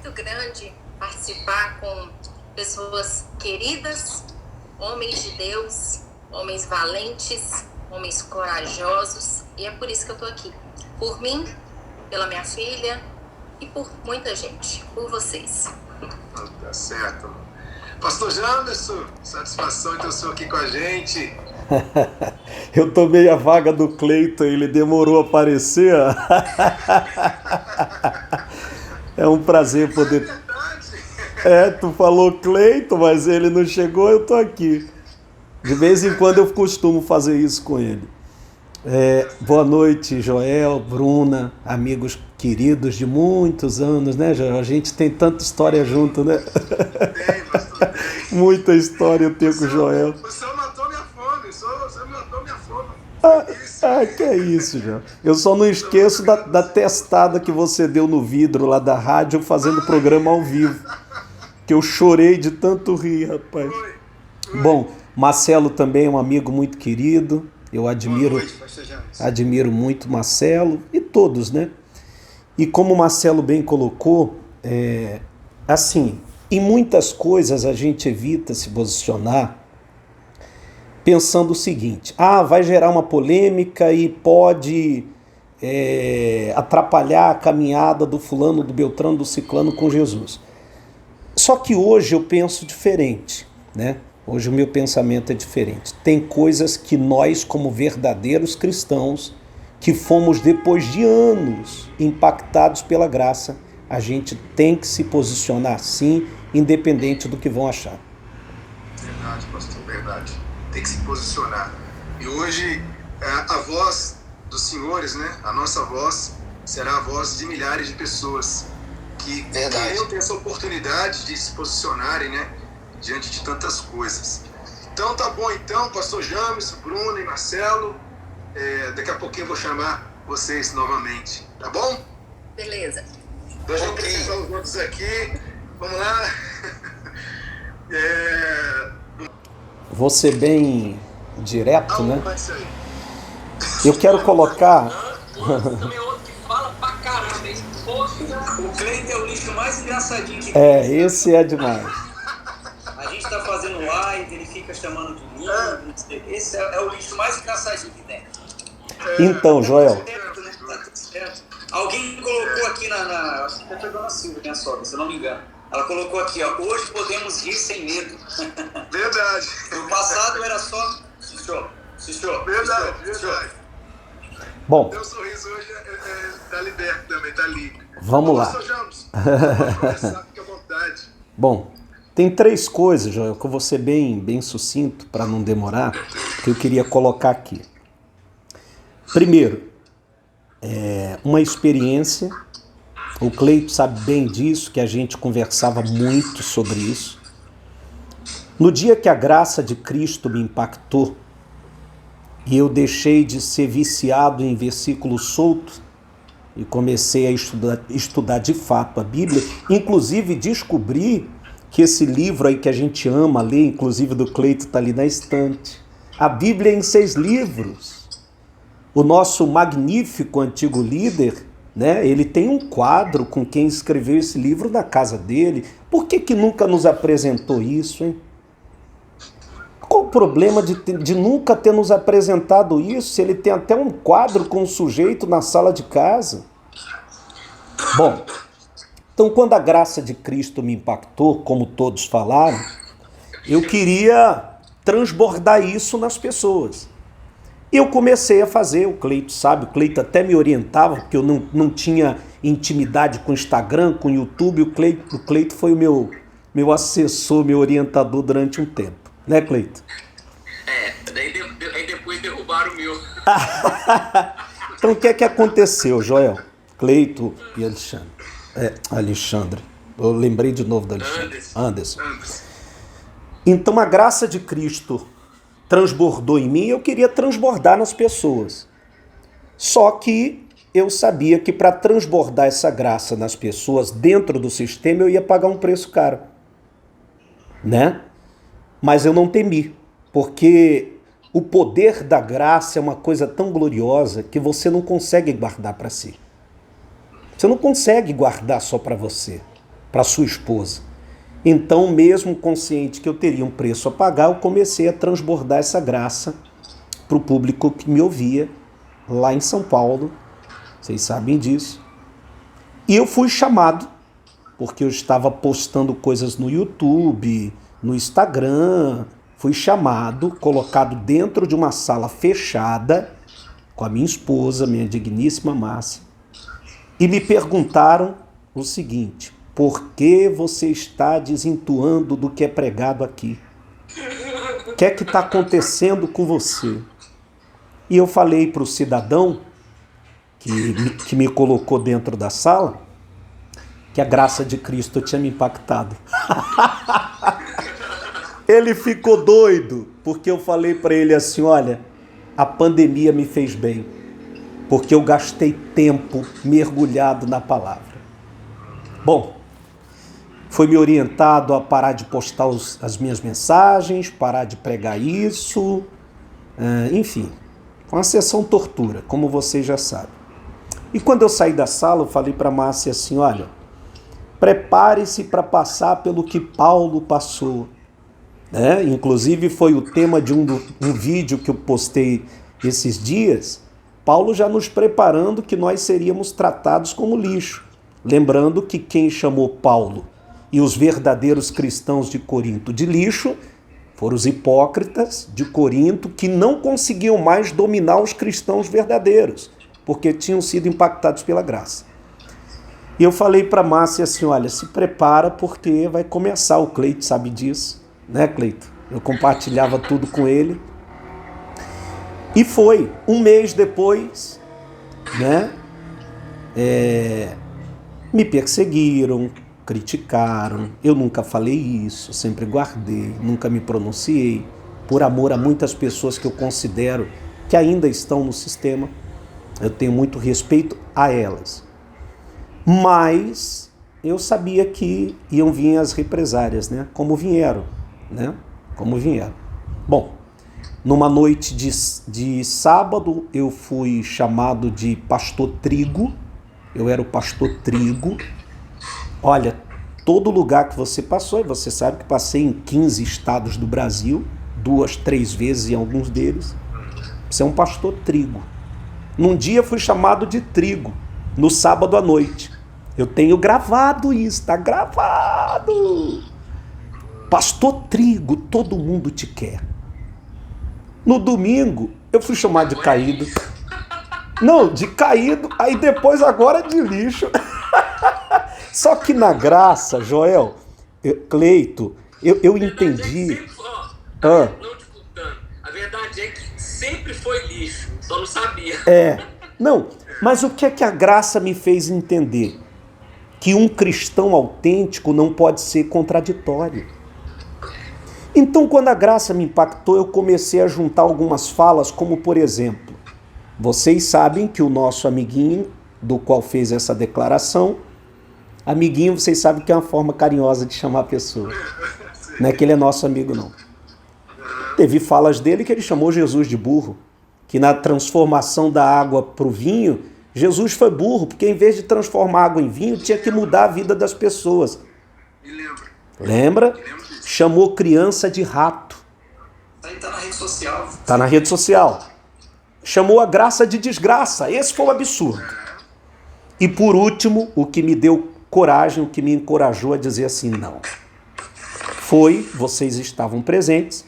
muito grande participar com pessoas queridas, homens de Deus, homens valentes, homens corajosos, e é por isso que eu tô aqui. Por mim, pela minha filha e por muita gente, por vocês. Tá certo. Pastor Jamerson, satisfação em ter o senhor aqui com a gente. Eu tomei a vaga do Cleiton, ele demorou a aparecer. É um prazer poder... tu falou Cleiton, mas ele não chegou, eu tô aqui. De vez em quando eu costumo fazer isso com ele. Boa noite, Joel, Bruna, amigos queridos de muitos anos, né, Joel? A gente tem tanta história junto, né? Tem, pastor, tem. Muita história eu tenho com o Joel. O senhor matou minha fome, o senhor matou minha fome. Que é isso, Joel. Eu só não esqueço da testada que você deu no vidro lá da rádio fazendo o programa ao vivo. Que eu chorei de tanto rir, rapaz. Foi. Bom, Marcelo também é um amigo muito querido. Eu admiro muito Marcelo e todos, né? E como o Marcelo bem colocou, assim, em muitas coisas a gente evita se posicionar pensando o seguinte: vai gerar uma polêmica e pode atrapalhar a caminhada do fulano, do Beltrano, do ciclano com Jesus. Só que hoje eu penso diferente, né? Hoje o meu pensamento é diferente. Tem coisas que nós, como verdadeiros cristãos, que fomos depois de anos impactados pela graça, a gente tem que se posicionar sim, independente do que vão achar. Verdade, pastor, verdade. Tem que se posicionar. E hoje a voz dos senhores, né? A nossa voz será a voz de milhares de pessoas que queriam ter essa oportunidade de se posicionarem, né? Diante de tantas coisas. Então tá bom, então, pastor James, Bruno e Marcelo, daqui a pouquinho eu vou chamar vocês novamente, tá bom? Beleza. Deixa eu apresentar os outros aqui, vamos lá. Vou ser bem direto, né? Vai ser aí. Eu quero colocar... Também é outro que fala pra caramba, hein? Poxa, o Cleiton é o lixo mais engraçadinho que esse é demais. A gente tá fazendo live, ele fica chamando de lindo. Esse é o lixo mais engraçadinho que tem. Então, Joel. Tá tudo certo. Alguém colocou aqui acho que foi a Dona Silvia, minha sogra, se eu não me engano. Ela colocou aqui, ó, hoje podemos rir sem medo. Verdade. No passado era só xixô. Verdade. Bom. Meu sorriso hoje tá liberto também, tá livre. Vamos lá. Pastor James, pode começar, fique à vontade. Bom, tem 3 coisas, Joel, que eu vou ser bem sucinto para não demorar, que eu queria colocar aqui. Primeiro, uma experiência. O Cleiton sabe bem disso, que a gente conversava muito sobre isso. No dia que a graça de Cristo me impactou e eu deixei de ser viciado em versículos soltos e comecei a estudar de fato a Bíblia, inclusive descobri que esse livro aí que a gente ama ler, inclusive do Cleiton, está ali na estante. A Bíblia é em 6 livros. O nosso magnífico antigo líder, né, ele tem um quadro com quem escreveu esse livro na casa dele. Por que nunca nos apresentou isso, hein? Qual o problema de nunca ter nos apresentado isso, se ele tem até um quadro com um sujeito na sala de casa? Bom, então quando a graça de Cristo me impactou, como todos falaram, eu queria transbordar isso nas pessoas. Eu comecei a fazer, o Cleiton sabe, o Cleiton até me orientava, porque eu não tinha intimidade com o Instagram, com o YouTube. O Cleiton foi o meu assessor, meu orientador durante um tempo. Né, Cleiton? Daí depois derrubaram o meu. Então o que é que aconteceu, Joel? Cleiton e Alexandre. Alexandre. Eu lembrei de novo do Alexandre. Anderson. Então a graça de Cristo transbordou em mim e eu queria transbordar nas pessoas. Só que eu sabia que para transbordar essa graça nas pessoas dentro do sistema eu ia pagar um preço caro. Né? Mas eu não temi, porque o poder da graça é uma coisa tão gloriosa que você não consegue guardar para si. Você não consegue guardar só para você. para sua esposa. Então, mesmo consciente que eu teria um preço a pagar, eu comecei a transbordar essa graça para o público que me ouvia lá em São Paulo. Vocês sabem disso. E eu fui chamado, porque eu estava postando coisas no YouTube, no Instagram. Fui chamado, colocado dentro de uma sala fechada com a minha esposa, minha digníssima Márcia, e me perguntaram o seguinte: por que você está desentoando do que é pregado aqui? O que é que está acontecendo com você? E eu falei para o cidadão que me colocou dentro da sala que a graça de Cristo tinha me impactado. Ele ficou doido, porque eu falei para ele assim: olha, a pandemia me fez bem, porque eu gastei tempo mergulhado na palavra. Bom, foi me orientado a parar de postar as minhas mensagens, parar de pregar isso, enfim, uma sessão tortura, como vocês já sabem. E quando eu saí da sala, eu falei para a Márcia assim: olha, prepare-se para passar pelo que Paulo passou. Inclusive foi o tema de um vídeo que eu postei esses dias, Paulo já nos preparando que nós seríamos tratados como lixo. Lembrando que quem chamou Paulo e os verdadeiros cristãos de Corinto de lixo foram os hipócritas de Corinto, que não conseguiam mais dominar os cristãos verdadeiros, porque tinham sido impactados pela graça. E eu falei para Márcia assim: olha, se prepara porque vai começar, o Cleito sabe disso. Né, Cleito? Eu compartilhava tudo com ele. E foi, um mês depois, né? Me perseguiram, criticaram. Eu nunca falei isso, sempre guardei, nunca me pronunciei, por amor a muitas pessoas que eu considero que ainda estão no sistema. Eu tenho muito respeito a elas. Mas eu sabia que iam vir as represárias, né? Como vieram. Bom, numa noite de sábado eu fui chamado de pastor Trigo. Eu era o pastor Trigo. Olha, todo lugar que você passou, e você sabe que passei em 15 estados do Brasil, 2, 3 vezes em alguns deles. Você é um pastor Trigo. Num dia fui chamado de Trigo, no sábado à noite. Eu tenho gravado isso, está gravado. Pastor Trigo, todo mundo te quer. No domingo, eu fui chamado de caído. Não, de caído, aí depois agora de lixo. Só que na graça, Joel, Cleito, eu entendi. Não disputando. A verdade é que sempre foi lixo, só não sabia. Não, mas o que é que a graça me fez entender? Que um cristão autêntico não pode ser contraditório. Então, quando a graça me impactou, eu comecei a juntar algumas falas, como por exemplo, vocês sabem que o nosso amiguinho, do qual fez essa declaração, amiguinho, vocês sabem que é uma forma carinhosa de chamar a pessoa. Não é que ele é nosso amigo, não. Teve falas dele que ele chamou Jesus de burro, que na transformação da água para o vinho, Jesus foi burro, porque em vez de transformar água em vinho, tinha que mudar a vida das pessoas. Lembra? Chamou criança de rato. Aí tá na rede social. Tá na rede social. Chamou a graça de desgraça. Esse foi o absurdo. E por último, o que me deu coragem, o que me encorajou a dizer assim, não. Foi, vocês estavam presentes,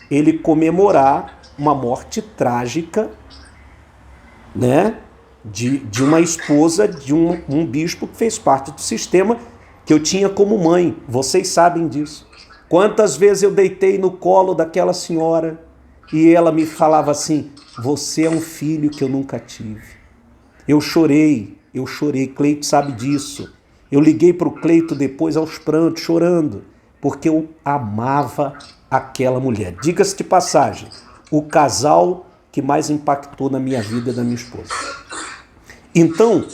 ele comemorar uma morte trágica, né? De uma esposa de um bispo que fez parte do sistema que eu tinha como mãe. Vocês sabem disso. Quantas vezes eu deitei no colo daquela senhora e ela me falava assim: você é um filho que eu nunca tive. Eu chorei, Cleito sabe disso. Eu liguei para o Cleito depois aos prantos, chorando, porque eu amava aquela mulher. Diga-se de passagem, o casal que mais impactou na minha vida é da minha esposa. Então,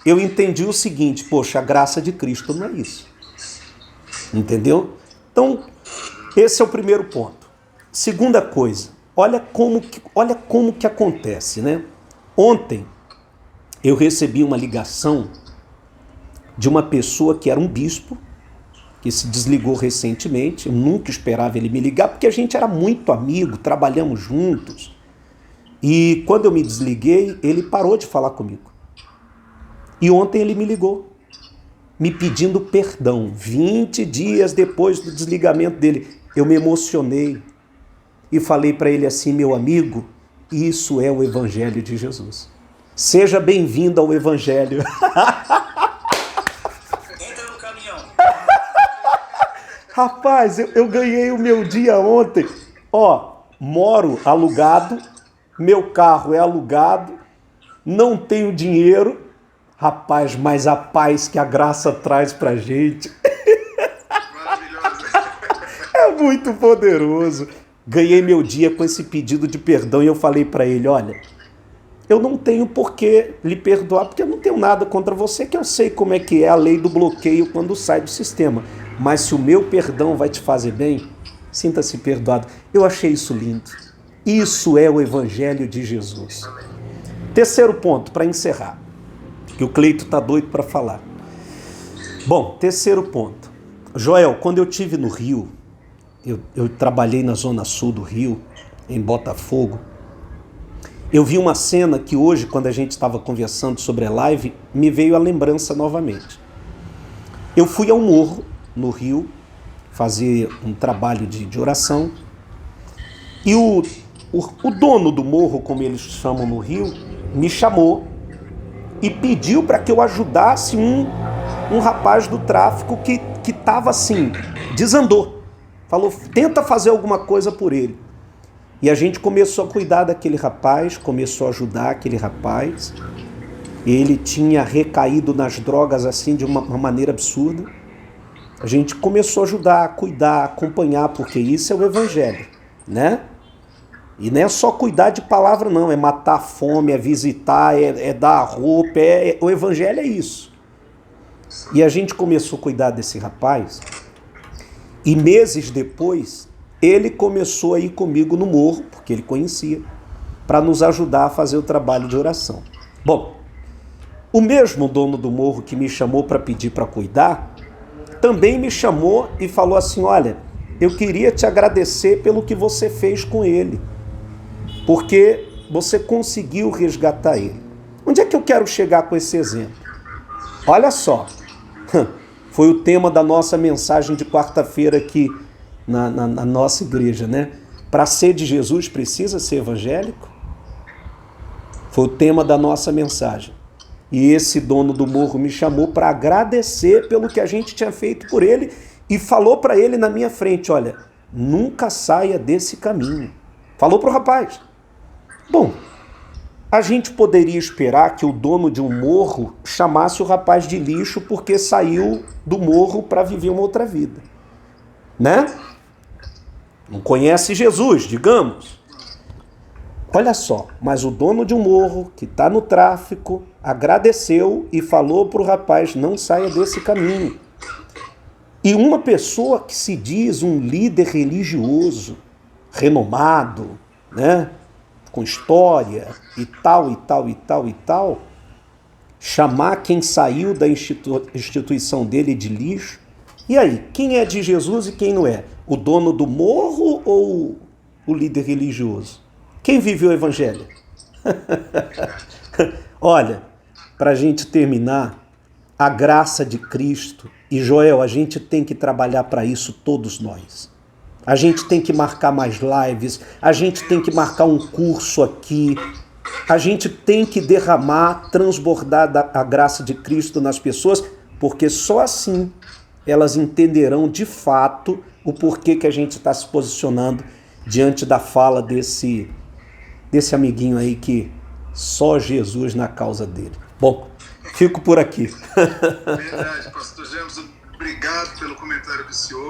eu entendi o seguinte: poxa, a graça de Cristo não é isso. Entendeu? Então, esse é o primeiro ponto. Segunda coisa, olha como que acontece, né? Ontem, eu recebi uma ligação de uma pessoa que era um bispo, que se desligou recentemente. Eu nunca esperava ele me ligar, porque a gente era muito amigo, trabalhamos juntos. E quando eu me desliguei, ele parou de falar comigo. E ontem ele me ligou, me pedindo perdão. 20 dias depois do desligamento dele, eu me emocionei e falei para ele assim: meu amigo, isso é o Evangelho de Jesus. Seja bem-vindo ao Evangelho. Entra no caminhão. Rapaz, eu ganhei o meu dia ontem. Ó, moro alugado, meu carro é alugado, não tenho dinheiro. Rapaz, mas a paz que a graça traz pra gente Maravilhoso. é muito poderoso. Ganhei meu dia com esse pedido de perdão e eu falei pra ele: olha, eu não tenho por que lhe perdoar, porque eu não tenho nada contra você, que eu sei como é que é a lei do bloqueio quando sai do sistema. Mas se o meu perdão vai te fazer bem, sinta-se perdoado. Eu achei isso lindo. Isso é o Evangelho de Jesus. Terceiro ponto, para encerrar, que o Cleito tá doido para falar. Bom, terceiro ponto. Joel, quando eu estive no Rio, eu trabalhei na zona sul do Rio, em Botafogo, eu vi uma cena que hoje, quando a gente estava conversando sobre a live, me veio a lembrança novamente. Eu fui ao morro, no Rio, fazer um trabalho de oração, e o dono do morro, como eles chamam no Rio, me chamou e pediu para que eu ajudasse um rapaz do tráfico que estava assim, desandou. Falou: tenta fazer alguma coisa por ele. E a gente começou a cuidar daquele rapaz, começou a ajudar aquele rapaz. Ele tinha recaído nas drogas assim de uma maneira absurda. A gente começou a ajudar, a cuidar, a acompanhar, porque isso é o Evangelho, né? E não é só cuidar de palavra não, é matar a fome, é visitar, é dar a roupa, o Evangelho é isso. E a gente começou a cuidar desse rapaz, e meses depois, ele começou a ir comigo no morro, porque ele conhecia, para nos ajudar a fazer o trabalho de oração. Bom, o mesmo dono do morro que me chamou para pedir para cuidar, também me chamou e falou assim: olha, eu queria te agradecer pelo que você fez com ele, porque você conseguiu resgatar ele. Onde é que eu quero chegar com esse exemplo? Olha só, foi o tema da nossa mensagem de quarta-feira aqui na nossa igreja, né? Para ser de Jesus precisa ser evangélico? Foi o tema da nossa mensagem. E esse dono do morro me chamou para agradecer pelo que a gente tinha feito por ele e falou para ele na minha frente: olha, nunca saia desse caminho. Falou para o rapaz. Bom, a gente poderia esperar que o dono de um morro chamasse o rapaz de lixo porque saiu do morro para viver uma outra vida, né? Não conhece Jesus, digamos. Olha só, mas o dono de um morro que está no tráfico agradeceu e falou para o rapaz: não saia desse caminho. E uma pessoa que se diz um líder religioso, renomado, né, com história e tal, e tal, e tal, e tal, chamar quem saiu da instituição dele de lixo. E aí, quem é de Jesus e quem não é? O dono do morro ou o líder religioso? Quem vive o Evangelho? Olha, para a gente terminar, a graça de Cristo, e Joel, a gente tem que trabalhar para isso, todos nós. A gente tem que marcar mais lives, a gente tem que marcar um curso aqui, a gente tem que derramar, transbordar a graça de Cristo nas pessoas, porque só assim elas entenderão de fato o porquê que a gente está se posicionando diante da fala desse amiguinho aí que só Jesus na causa dele. Bom, fico por aqui. Verdade, pastor James, obrigado pelo comentário do senhor.